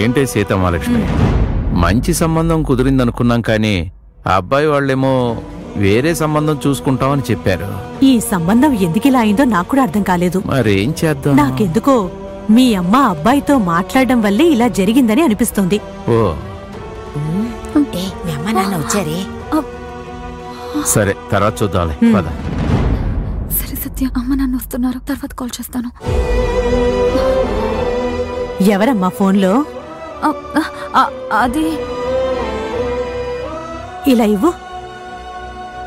ఏంటే సీతమహాలక్ష్మి, మంచి సంబంధం కుదిరిందనుకున్నాం కానీ ఆ అబ్బాయి వాళ్ళేమో వేరే సంబంధం చూసుకుంటామని చెప్పారు. ఈ సంబంధం ఎందుకిలా అయిందో నాకు కూడా అర్థం కాలేదు. మరేం చేద్దాం? నాకెందుకో మీ అమ్మ అబ్బాయితో మాట్లాడడం వల్లే ఇలా జరిగిందని అనిపిస్తుంది. ఓ మీ అమ్మ నాన్న వచ్చారే. సరే, తర్వాత చూద్దాంలే. పద. సరే సత్య, అమ్మ నాన్న వస్తున్నారు, తర్వాత కాల్ చేస్తాను. ఎవరమ్మా ఫోన్లో? అది ఇలా ఇవ్వు.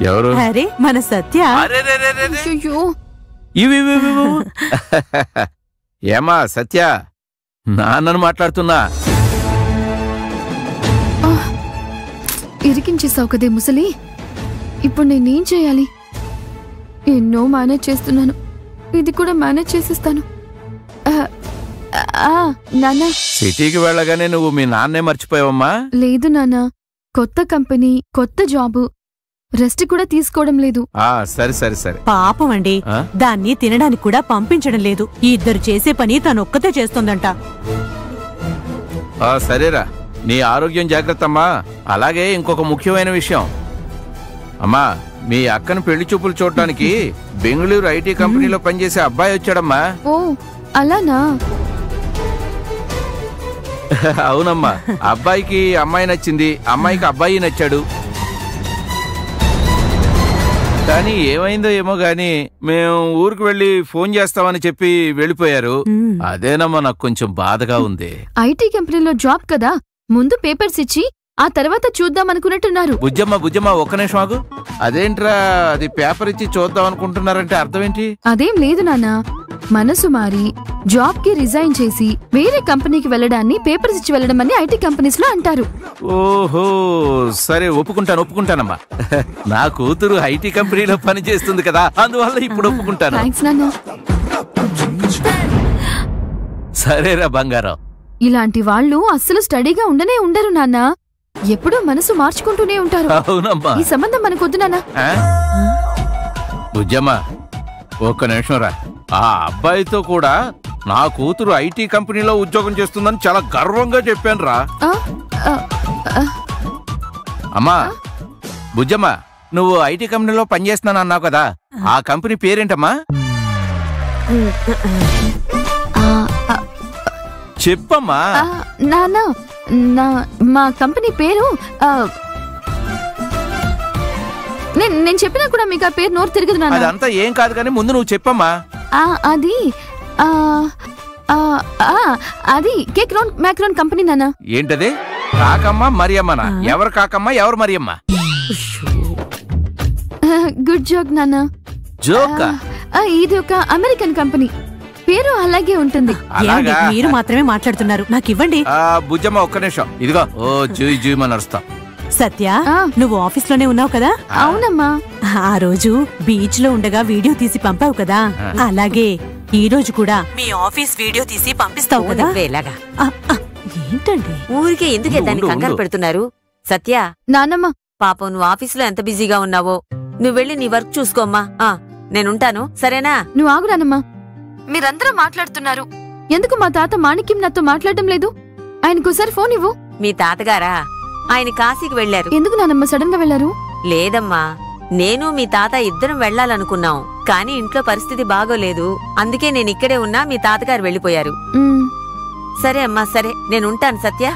ఎవరు? అరే మన సత్య. అయ్యో, ఏమా సత్య, నాన్నను మాట్లాడుతున్నా. ఇరికించేసావు కదే ముసలి. ఇప్పుడు నేనేం చేయాలి? ఎన్నో మేనేజ్ చేస్తున్నాను, ఇది కూడా మేనేజ్ చేసిస్తాను. నాన్న, సిటీకి వెళ్ళగానే నువ్వు మీ నాన్నే మర్చిపోయావమ్మా? లేదు నాన్న, కొత్త కంపెనీ, కొత్త జాబు, రెస్ట్ కూడా తీసుకోవడం లేదు. సరే సరే సరే. పాపం అండి, దాన్ని తినడానికి కూడా పంపించడం లేదు. ఇద్దరు చేసే పని తనొక్కతే చేస్తుందంట. సరేరా, నీ ఆరోగ్యం జాగ్రత్తమ్మా. అలాగే ఇంకొక ముఖ్యమైన విషయం అమ్మా, మీ అక్కను పెళ్లి చూపులు చూడటానికి బెంగళూరు ఐటీ కంపెనీలో పనిచేసే అబ్బాయి వచ్చాడమ్మా. ఓ అలానా? అవునమ్మా, అబ్బాయికి అమ్మాయి నచ్చింది, అమ్మాయికి అబ్బాయి నచ్చాడు. కానీ ఏమైందో ఏమో గాని మేము ఊరికి వెళ్లి ఫోన్ చేస్తామని చెప్పి వెళ్ళిపోయారు. అదేనమ్మా నాకు కొంచెం బాధగా ఉంది. ఐటీ కంపెనీలో జాబ్ కదా, ముందు పేపర్స్ ఇచ్చి ఆ తర్వాత చూద్దాం అనుకున్నట్టున్నారు. బుజ్జమ్మ ఒక్క నిమిషం ఆగు. అదేంట్రా, అది పేపర్ ఇచ్చి చూద్దాం అనుకుంటున్నారంటే అర్థం ఏంటి? అదేం లేదు నాన్న, మనసు మారి జాబ్ కి రిజైన్ చేసి వేరే కంపెనీకి వెళ్ళడాన్ని పేపర్స్ ఇచ్చి వెళ్ళడం అని ఐటీ కంపెనీస్ లో అంటారు. ఓహో, సరే ఒప్పుకుంటానమ్మా. నా కూతురు ఐటీ కంపెనీలో పని చేస్తుంది కదా, అందువల్ల ఇప్పుడు ఒప్పుకుంటాను. థాంక్స్ నాన్న. సరేరా బంగారం. ఇలాంటి వాళ్ళు అస్సలు స్టడీగా ఉండరు నాన్న, ఎప్పుడూ మనసు మార్చుకుంటూనే ఉంటారు. అవునమ్మా. ఈ సంబంధం మనకొద్దు నాన్న. బుజ్జమ్మ ఒక్క నిమిషం రా. ఆ అబ్బాయితో కూడా నా కూతురు ఐటీ కంపెనీలో ఉద్యోగం చేస్తుందని చాలా గర్వంగా చెప్పాను రా. అమ్మా బుజ్జమ్మ, నువ్వు ఐటీ కంపెనీలో పనిచేస్తున్నాను అన్నావు కదా, ఆ కంపెనీ పేరేంటమ్మా? చెప్పమ్మా. నాన్న, మా కంపెనీ పేరు నేను చెప్పినా కూడా మీకు ఆ పేరు నోరు తిరగదు నాన్న. అదంతా ఏం కాదు కానీ ముందు నువ్వు చెప్పమ్మా. అది అది కేక్ రోన్ మ్యాక్రోన్ కంపెనీ నాన్న. ఏంటది? కాకమ్మ మరియమ్మనా? ఎవరు కాకమ్మ, ఎవరు మరియమ్మ? గుడ్ జోక్ నాన్న. జోక్? ఇది ఒక అమెరికన్ కంపెనీ, పేరు అలాగే ఉంటుంది. మీరు మాత్రమే మాట్లాడుతున్నారు, నాకు ఇవ్వండి. బుజ్జమ్మ ఒక్క నిమిషం. ఇదిగో ఓ జూయి జూయి మన నడుస్తా. సత్య, నువ్వు ఆఫీస్ లోనే ఉన్నావు కదా? అవునమ్మా. ఆ రోజు బీచ్ లో ఉండగా వీడియో తీసి పంపావు కదా, అలాగే ఈ రోజు కూడా మీ ఆఫీస్ వీడియో తీసి పంపిస్తావు కదా? ఏంటండి ఊరికే ఎందుకే దాన్ని కంగారు పెడుతున్నారు? సత్య, నాన్నమ్మ, పాపం నువ్వు ఆఫీసులో ఎంత బిజీగా ఉన్నావో, నువ్వు వెళ్ళి నీ వర్క్ చూసుకోమ్మా. నేనుంటాను, సరేనా? నువ్వు ఆగు నాన్నమ్మ. మీరందరూ మాట్లాడుతున్నారు, ఎందుకు మా తాత మాణిక్యం నాతో మాట్లాడటం లేదు? ఆయనకోసారి ఫోన్ ఇవ్వు. మీ తాతగారా? ఆయన కాశీకి వెళ్లారు. ఎందుకు నానమ్మ సడన్ గా వెళ్లారు? లేదమ్మా, నేను మీ తాత ఇద్దరం వెళ్లాలనుకున్నాం, కానీ ఇంట్లో పరిస్థితి బాగోలేదు, అందుకే నేనిక్కడే ఉన్నా, మీ తాతగారు వెళ్లిపోయారు. సరే అమ్మా, సరే నేనుంటాను. సత్య,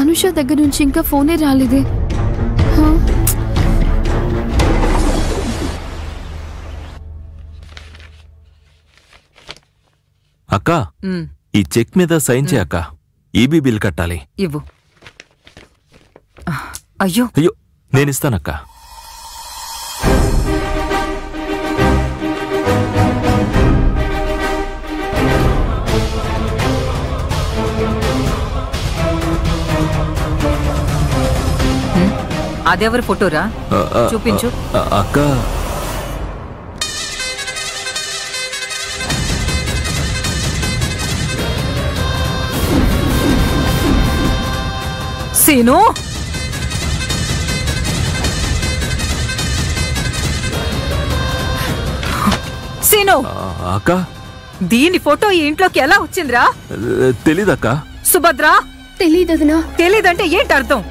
అనుష దగ్గర నుంచి ఇంకా ఫోనే రాలేదే. అక్క, ఈ చెక్ మీద సైన్ చేయ అక్క. ఈబీ బిల్ కట్టాలి. ఇవ్వు. అయ్యో అయ్యో, నేనిస్తానక్క. అదెవరి ఫోటోరా? చూపించు. అక్క, సీను, సీను. అక్క, దీని ఫోటో ఈ ఇంట్లోకి ఎలా వచ్చిందిరా? తెలీదక్కా. సుభద్ర, తెలీదొదినా. తెలీదంటే ఏంటి అర్థం?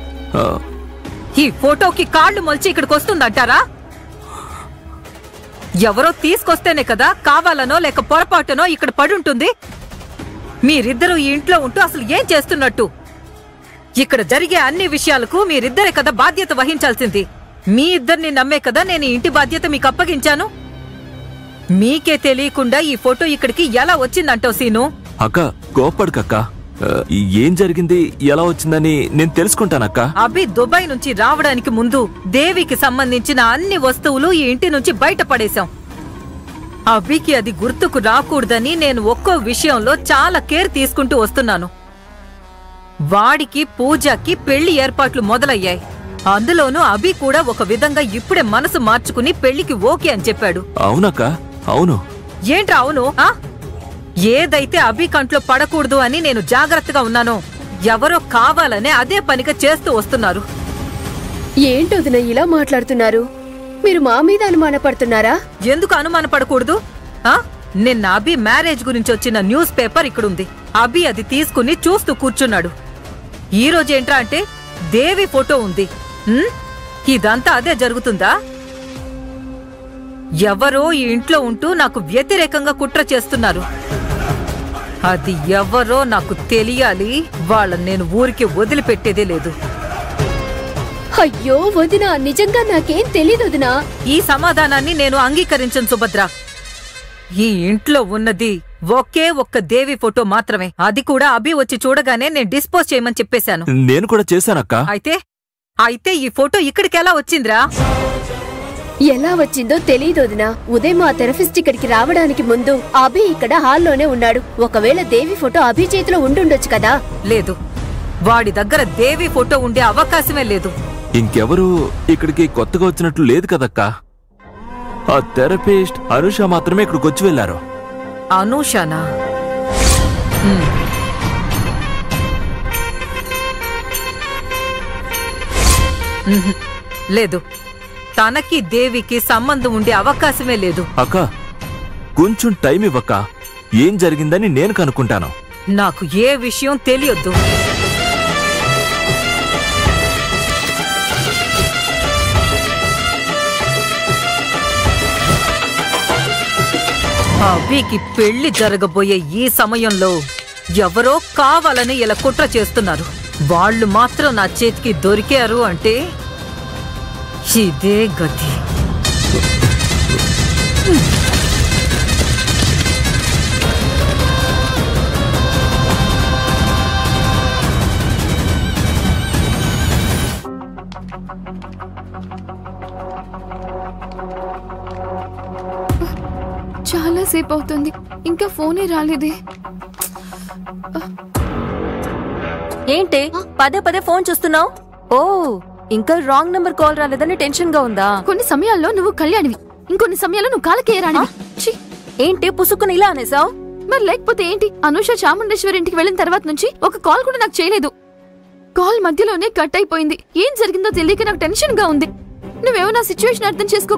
ఈ ఫోటోకి కాళ్ళు మొలిచి ఇక్కడికి వస్తుందంటారా? ఎవరో తీసుకొస్తేనే కదా కావాలనో లేక పొరపాటునో ఇక్కడ పడుంటుంది. మీరిద్దరూ ఈ ఇంట్లో ఉంటూ అసలు ఏం చేస్తున్నట్టు? ఇక్కడ జరిగే అన్ని విషయాలకు మీరిద్దరే కదా బాధ్యత వహించాల్సింది. మీ ఇద్దరిని నమ్మే కదా నేను ఇంటి బాధ్యత మీకు అప్పగించాను. మీకే తెలియకుండా ఈ ఫోటో ఇక్కడికి ఎలా వచ్చిందంటావు సీను? అక్క కోపడుకక్క. ఏం జరిగింది, ఎలా వచ్చిందని నేను తెలుసుకుంటానక్క. అభి దుబాయ్ నుంచి రావడానికి ముందు దేవికి సంబంధించిన అన్ని వస్తువులు ఈ ఇంటి నుంచి బయటపడేశాం. అభికి అది గుర్తుకు రాకూడదని నేను ఒక్కో విషయంలో చాలా కేర్ తీసుకుంటూ వస్తున్నాను. వాడికి పూజకి పెళ్లి ఏర్పాట్లు మొదలయ్యాయి. అందులోనూ అభి కూడా ఒక విధంగా ఇప్పుడే మనసు మార్చుకుని పెళ్లికి ఓకే అని చెప్పాడు. అవునక్క, అవును. ఏంట్రా అవును? ఏదైతే అభి కంట్లో పడకూడదు అని నేను జాగ్రత్తగా ఉన్నానో ఎవరో కావాలనే అదే పనిగా చేస్తూ వస్తున్నారు. ఏంటొదినా ఇలా మాట్లాడుతున్నారు? మీరు మా మీద అనుమానపడుతున్నారా? ఎందుకు అనుమానపడకూడదు? నిన్న అభి మ్యారేజ్ గురించి వచ్చిన న్యూస్ పేపర్ ఇక్కడుంది. అభి అది తీసుకుని చూస్తూ కూర్చున్నాడు. ఈ రోజు ఏంట్రా అంటే దేవి ఫోటో ఉంది. ఇదంతా అదే జరుగుతుందా? ఎవరో ఈ ఇంట్లో ఉంటూ నాకు వ్యతిరేకంగా కుట్ర చేస్తున్నారు. అది ఎవరో నాకు తెలియాలి. వాళ్ళని నేను ఊరికి వదిలిపెట్టేదే లేదు. అయ్యో వదినా, నిజంగా నాకేం తెలీదొదినా. ఈ సమాధానాన్ని నేను అంగీకరించను సుభద్ర. ఈ ఇంట్లో ఉన్నది ఒకే ఒక్క దేవి ఫోటో మాత్రమే. అది కూడా అభి వచ్చి చూడగానే నేను డిస్పోజ్ చేయమని చెప్పేశాను. నేను కూడా చేశానక్క. అయితే ఈ ఫోటో ఇక్కడికి ఎలా వచ్చిందిరా? ఎలా వచ్చిందో తెలీదొదినా. ఉదయం ఆ థెరపిస్ట్ ఇక్కడికి రావడానికి ముందు అభి ఇక్కడ హాల్లోనే ఉన్నాడు. ఒకవేళ దేవి ఫోటో అభి చేతిలో ఉండుండొచ్చు కదా. లేదు, వాడి దగ్గర దేవి ఫోటో ఉండే అవకాశమే లేదు. ఇంకెవరు ఇక్కడికి కొత్తగా వచ్చినట్లు లేదు కదక్కా. ఆ థెరపిస్ట్ అనుష మాత్రమే ఇక్కడికి వచ్చి వెళ్లారు. అనూషనా? లేదు, తనకి దేవికి సంబంధం ఉండే అవకాశమే లేదు. అక్క కొంచెం టైం ఇవ్వక్క. ఏం జరిగిందని నేను కనుక్కుంటాను. నాకు ఏ విషయం తెలియొద్దు. అభికి పెళ్లి జరగబోయే ఈ సమయంలో ఎవరో కావాలని ఇలా కుట్ర చేస్తున్నారు. వాళ్ళు మాత్రం నా చేతికి దొరికారు అంటే ఇదే గతి. చాలా సేపు అవుతుంది, ఇంకా ఫోనే రాలేదే. ఏంటి పదే పదే ఫోన్ చూస్తున్నావు? ఓ, ఇంకా రాంగ్ నంబర్ కాల్ రాలేదని టెన్షన్ గా ఉందా? కొన్ని సమయాల్లో నువ్వు కళ్యాణివి, ఇంకొన్ని సమయాల్లో నువ్వు కాలకే రానివి. ఏంటి పుసుక్కుని ఇలా అనేసావు? మరి లేకపోతే ఏంటి? అనూష చాముండేశ్వరి ఇంటికి వెళ్ళిన తర్వాత నుంచి ఒక కాల్ కూడా నాకు చేయలేదు. కాల్ మధ్యలోనే కట్ అయిపోయింది. ఏం జరిగిందో తెలియక నాకు టెన్షన్ గా ఉంది. నువ్వేమో నా సిచ్యువేషన్ అర్థం చేసుకో.